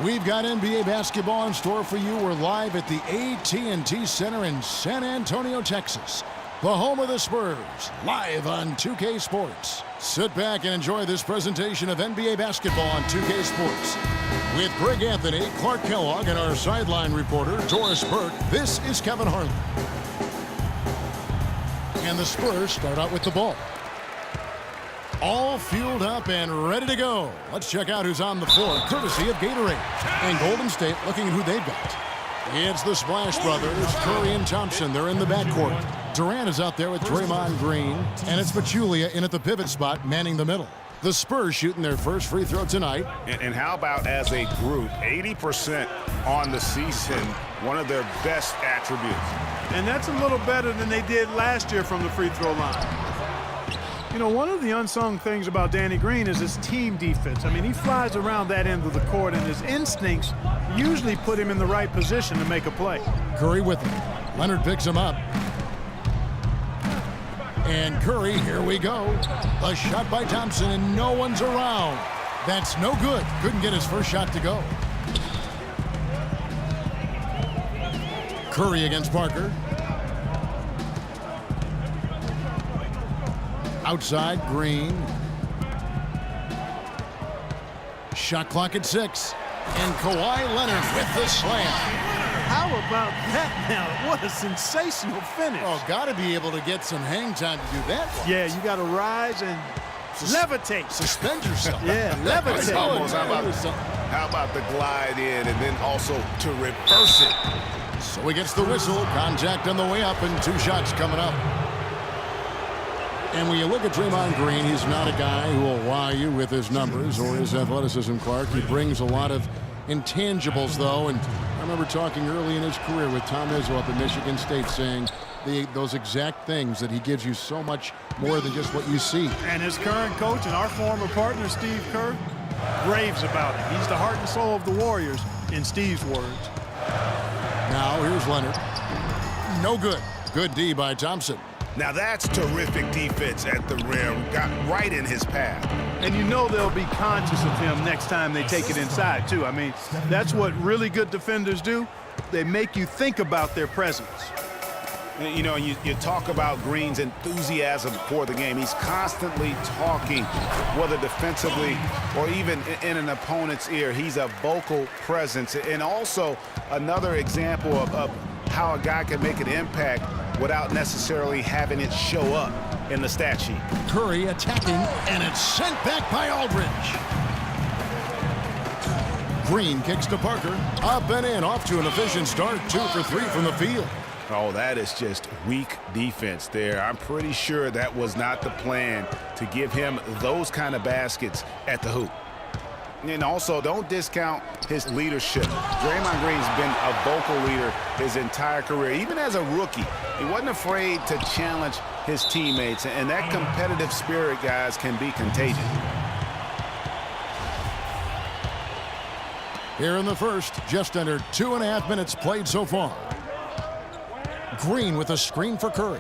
We've got NBA basketball in store for you. We're live at the AT&T Center in San Antonio, Texas, the home of the Spurs, live on 2K Sports. Sit back and enjoy this presentation of NBA basketball on 2K Sports. With Greg Anthony, Clark Kellogg, and our sideline reporter, Doris Burke, this is Kevin Harlan. And the Spurs start out with the ball. All fueled up and ready to go. Let's check out who's on the floor, courtesy of Gatorade. And Golden State looking at who they've got. It's the Splash Brothers, Curry and Thompson. They're in the backcourt. Durant is out there with Draymond Green. And it's Pachulia in at the pivot spot, manning the middle. The Spurs shooting their first free throw tonight. And how about as a group, 80% on the season, one of their best attributes. And that's a little better than they did last year from the free throw line. You know, one of the unsung things about Danny Green is his team defense. I mean, he flies around that end of the court, and his instincts usually put him in the right position to make a play. Curry with him. Leonard picks him up. And Curry, here we go. A shot by Thompson, and no one's around. That's no good. Couldn't get his first shot to go. Curry against Parker. Outside, Green. Shot clock at 6. And Kawhi Leonard with the slam. How about that now? What a sensational finish. Oh, got to be able to get some hang time to do that one. Yeah, you got to rise and levitate. Suspend yourself. Yeah, levitate. How about the glide in and then also to reverse it? So he gets the whistle. Contact on the way up and 2 shots coming up. And when you look at Draymond Green, he's not a guy who will wow you with his numbers or his athleticism, Clark. He brings a lot of intangibles, though. And I remember talking early in his career with Tom Izzo up at Michigan State saying those exact things, that he gives you so much more than just what you see. And his current coach and our former partner, Steve Kerr, raves about him. He's the heart and soul of the Warriors, in Steve's words. Now, here's Leonard. No good. Good D by Thompson. Now that's terrific defense at the rim. Got right in his path. And you know they'll be conscious of him next time they take it inside, too. I mean, that's what really good defenders do. They make you think about their presence. You know, you talk about Green's enthusiasm for the game. He's constantly talking, whether defensively or even in an opponent's ear. He's a vocal presence. And also another example of how a guy can make an impact without necessarily having it show up in the stat sheet. Curry attacking, and it's sent back by Aldridge. Green kicks to Parker. Up and in, off to an efficient start. 2 for 3 from the field. Oh, that is just weak defense there. I'm pretty sure that was not the plan to give him those kind of baskets at the hoop. And also, don't discount his leadership. Draymond Green's been a vocal leader his entire career. Even as a rookie, he wasn't afraid to challenge his teammates. And that competitive spirit, guys, can be contagious. Here in the first, just under 2.5 minutes played so far. Green with a screen for Curry.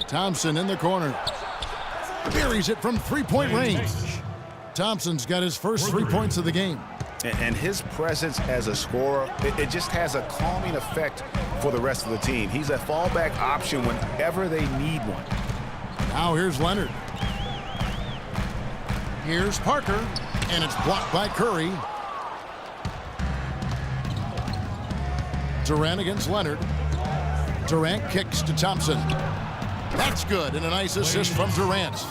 Thompson in the corner. Buries it from 3-point range. Thompson's got his first 3 points of the game. And his presence as a scorer, it just has a calming effect for the rest of the team. He's a fallback option whenever they need one. Now here's Leonard. Here's Parker, and it's blocked by Curry. Durant against Leonard. Durant kicks to Thompson. That's good, and a nice assist from Durant.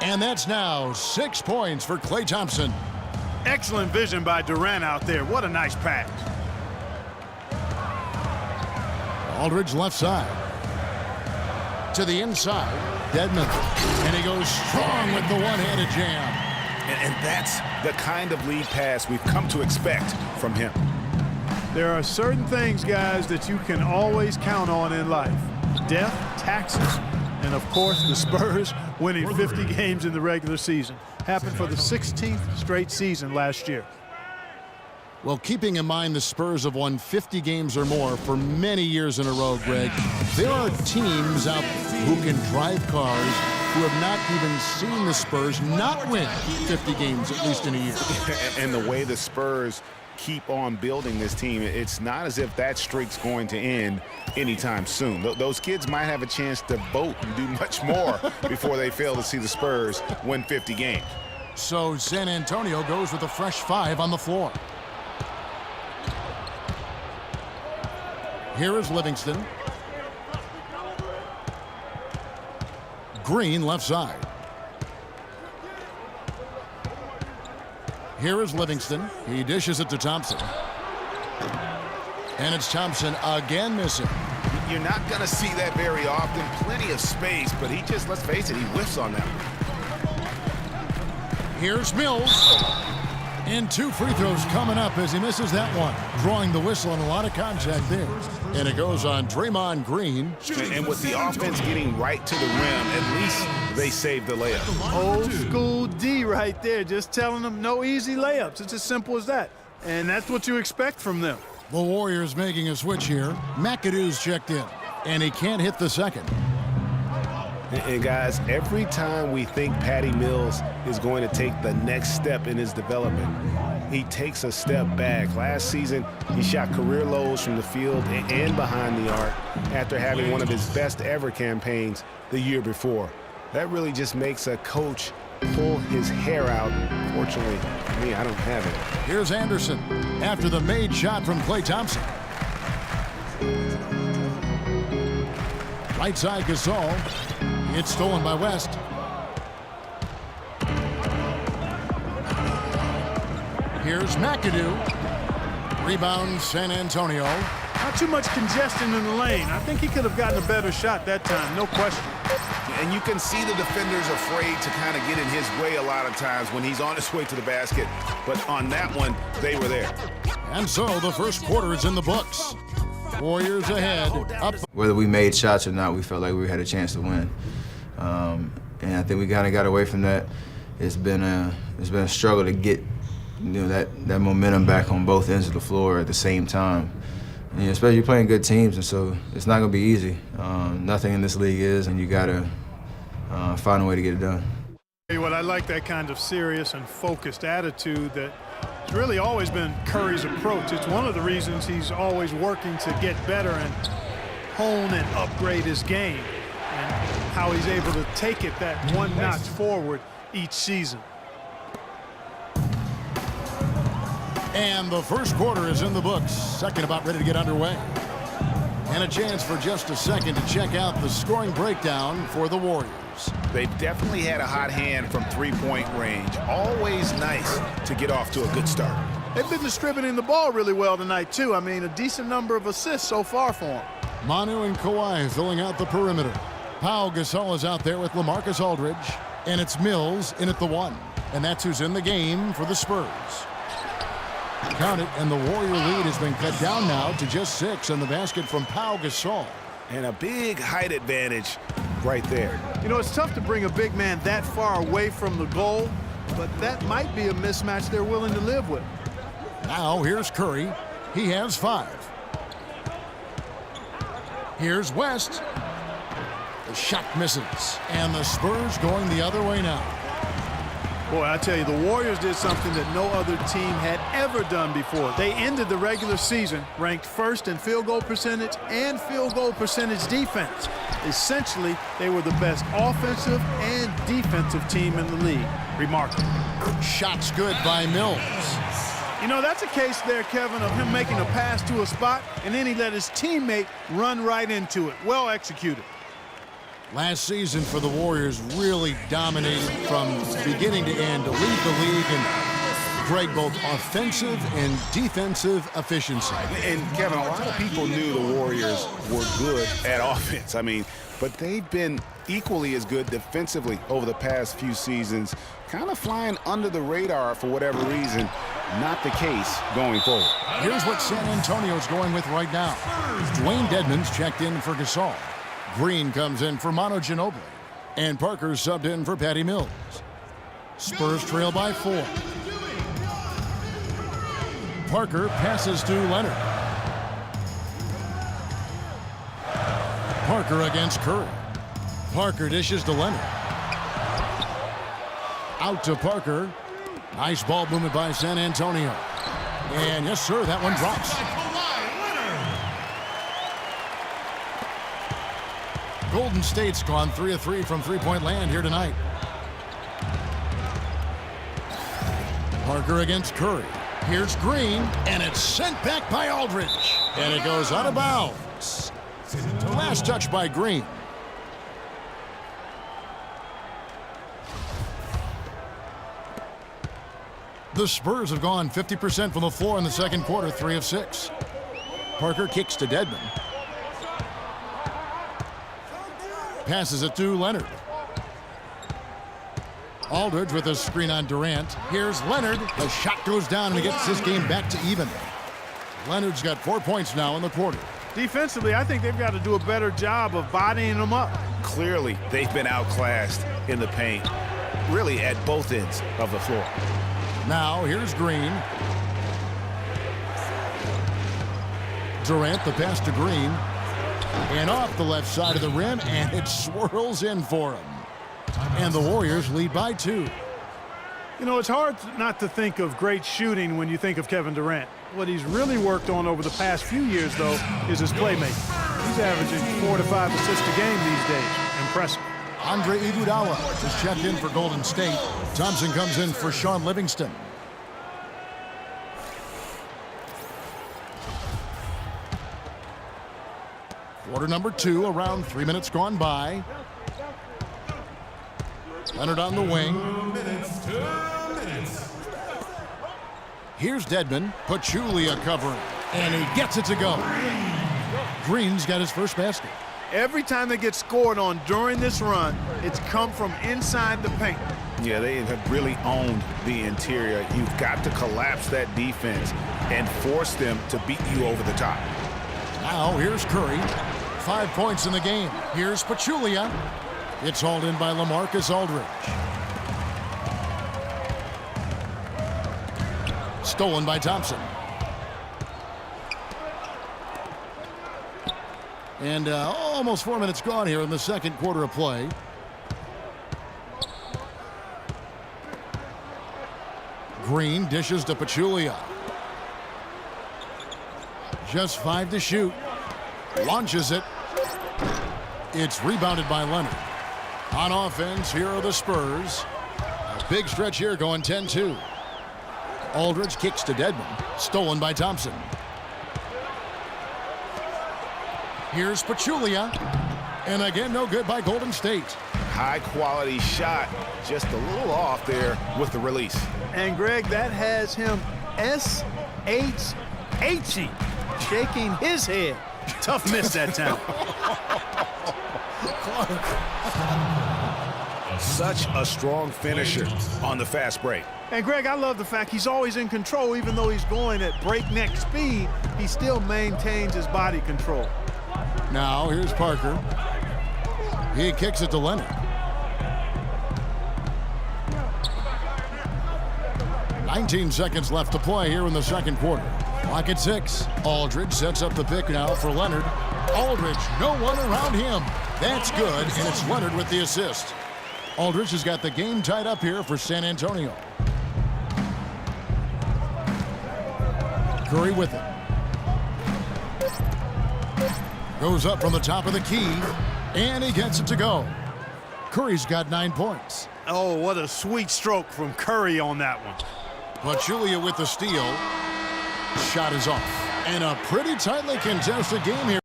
And that's now 6 points for Klay Thompson. Excellent vision by Durant out there. What a nice pass. Aldridge left side. To the inside. Dedmon. And he goes strong with the one-handed jam. And that's the kind of lead pass we've come to expect from him. There are certain things, guys, that you can always count on in life. Death, taxes, and, of course, the Spurs winning 50 games in the regular season. Happened for the 16th straight season last year. Well, keeping in mind the Spurs have won 50 games or more for many years in a row, Greg, there are teams out who can drive cars, who have not even seen the Spurs not win 50 games, at least in a year. And the way the Spurs keep on building this team, it's not as if that streak's going to end anytime soon. Those kids might have a chance to vote and do much more before they fail to see the Spurs win 50 games. So San Antonio goes with a fresh 5 on the floor. Here is Livingston. Green left side. Here is Livingston. He dishes it to Thompson. And it's Thompson again missing. You're not going to see that very often. Plenty of space, but he just, let's face it, he whiffs on that. Here's Mills. And 2 free throws coming up as he misses that one. Drawing the whistle and a lot of contact there. And it goes on Draymond Green. And with the offense getting right to the rim, at least they saved the layup. Old school D right there, just telling them no easy layups. It's as simple as that. And that's what you expect from them. The Warriors making a switch here. McAdoo's checked in, and he can't hit the second. And guys, every time we think Patty Mills is going to take the next step in his development, he takes a step back. Last season, he shot career lows from the field and behind the arc after having one of his best ever campaigns the year before. That really just makes a coach pull his hair out. Fortunately for me, I don't have it. Here's Anderson after the made shot from Klay Thompson. Right side Gasol. It's stolen by West. Here's McAdoo. Rebound San Antonio. Not too much congestion in the lane. I think he could have gotten a better shot that time, no question. And you can see the defenders afraid to kind of get in his way a lot of times when he's on his way to the basket. But on that one, they were there. And so the first quarter is in the books. Warriors ahead. Up. Whether we made shots or not, we felt like we had a chance to win. And I think we kind of got away from that. It's been a struggle to get that momentum back on both ends of the floor at the same time. And especially playing good teams, and so it's not going to be easy. Nothing in this league is, and you got to find a way to get it done. What I like that kind of serious and focused attitude that it's really always been Curry's approach. It's one of the reasons he's always working to get better and hone and upgrade his game, and how he's able to take it that one notch forward each season. And the first quarter is in the books. Second about ready to get underway. And a chance for just a second to check out the scoring breakdown for the Warriors. They've definitely had a hot hand from three-point range. Always nice to get off to a good start. They've been distributing the ball really well tonight, too. I mean, a decent number of assists so far for them. Manu and Kawhi filling out the perimeter. Pau Gasol is out there with LaMarcus Aldridge. And it's Mills in at the 1. And that's who's in the game for the Spurs. Count it, and the Warrior lead has been cut down now to just 6 on the basket from Pau Gasol. And a big height advantage right there. You know, it's tough to bring a big man that far away from the goal, but that might be a mismatch they're willing to live with. Now here's Curry. He has 5. Here's West. The shot misses, and the Spurs going the other way now. Boy, I tell you, the Warriors did something that no other team had ever done before. They ended the regular season ranked first in field goal percentage and field goal percentage defense. Essentially, they were the best offensive and defensive team in the league. Remarkable. Shots good by Mills. You know, that's a case there, Kevin, of him making a pass to a spot, and then he let his teammate run right into it. Well executed. Last season for the Warriors really dominated from beginning to end to lead the league in, Greg, both offensive and defensive efficiency. And Kevin, a lot of people knew the Warriors were good at offense. I mean, but they've been equally as good defensively over the past few seasons, kind of flying under the radar for whatever reason. Not the case going forward. Here's what San Antonio's going with right now. Dwayne Dedmon's checked in for Gasol. Green comes in for Manu Ginobili. And Parker subbed in for Patty Mills. Spurs trail by 4. Parker passes to Leonard. Parker against Curry. Parker dishes to Leonard. Out to Parker. Nice ball movement by San Antonio. And yes, sir, that one drops. Golden State's gone 3 of 3 from three-point land here tonight. Parker against Curry. Here's Green, and it's sent back by Aldridge. And it goes out of bounds. Last touch by Green. The Spurs have gone 50% from the floor in the second quarter, 3 of 6. Parker kicks to Dedmon. Passes it to Leonard. Aldridge with a screen on Durant. Here's Leonard. The shot goes down and he gets this game back to even. Leonard's got 4 points now in the quarter. Defensively, I think they've got to do a better job of bodying them up. Clearly, they've been outclassed in the paint, really at both ends of the floor. Now, here's Green. Durant, the pass to Green. And off the left side of the rim, and it swirls in for him. And the Warriors lead by 2. You know, it's hard not to think of great shooting when you think of Kevin Durant. What he's really worked on over the past few years, though, is his playmaking. He's averaging 4 to 5 assists a game these days. Impressive. Andre Iguodala is checked in for Golden State. Thompson comes in for Sean Livingston. Quarter number 2, around 3 minutes gone by. Leonard on the wing. 2 minutes. Here's Dedmon. Pachulia covering. And he gets it to go. Green's got his first basket. Every time they get scored on during this run, it's come from inside the paint. Yeah, they have really owned the interior. You've got to collapse that defense and force them to beat you over the top. Now here's Curry. 5 points in the game. Here's Pachulia. It's hauled in by LaMarcus Aldridge. Stolen by Thompson. And almost 4 minutes gone here in the second quarter of play. Green dishes to Pachulia. Just 5 to shoot. Launches it. It's rebounded by Leonard. On offense, here are the Spurs. A big stretch here going 10-2. Aldridge kicks to Dedmon. Stolen by Thompson. Here's Pachulia. And again, no good by Golden State. High quality shot, just a little off there with the release. And Greg, that has him S-H-H-ing, shaking his head. Tough miss that time. Such a strong finisher on the fast break. And Greg, I love the fact he's always in control. Even though he's going at breakneck speed, he still maintains his body control. Now here's Parker. He kicks it to Leonard. 19 seconds left to play here in the second quarter. Clock at 6. Aldridge sets up the pick now for Leonard. Aldridge, no one around him. That's good, and it's Leonard with the assist. Aldridge has got the game tied up here for San Antonio. Curry with it. Goes up from the top of the key, and he gets it to go. Curry's got 9 points. Oh, what a sweet stroke from Curry on that one. Pachulia with the steal. Shot is off. And a pretty tightly contested game here.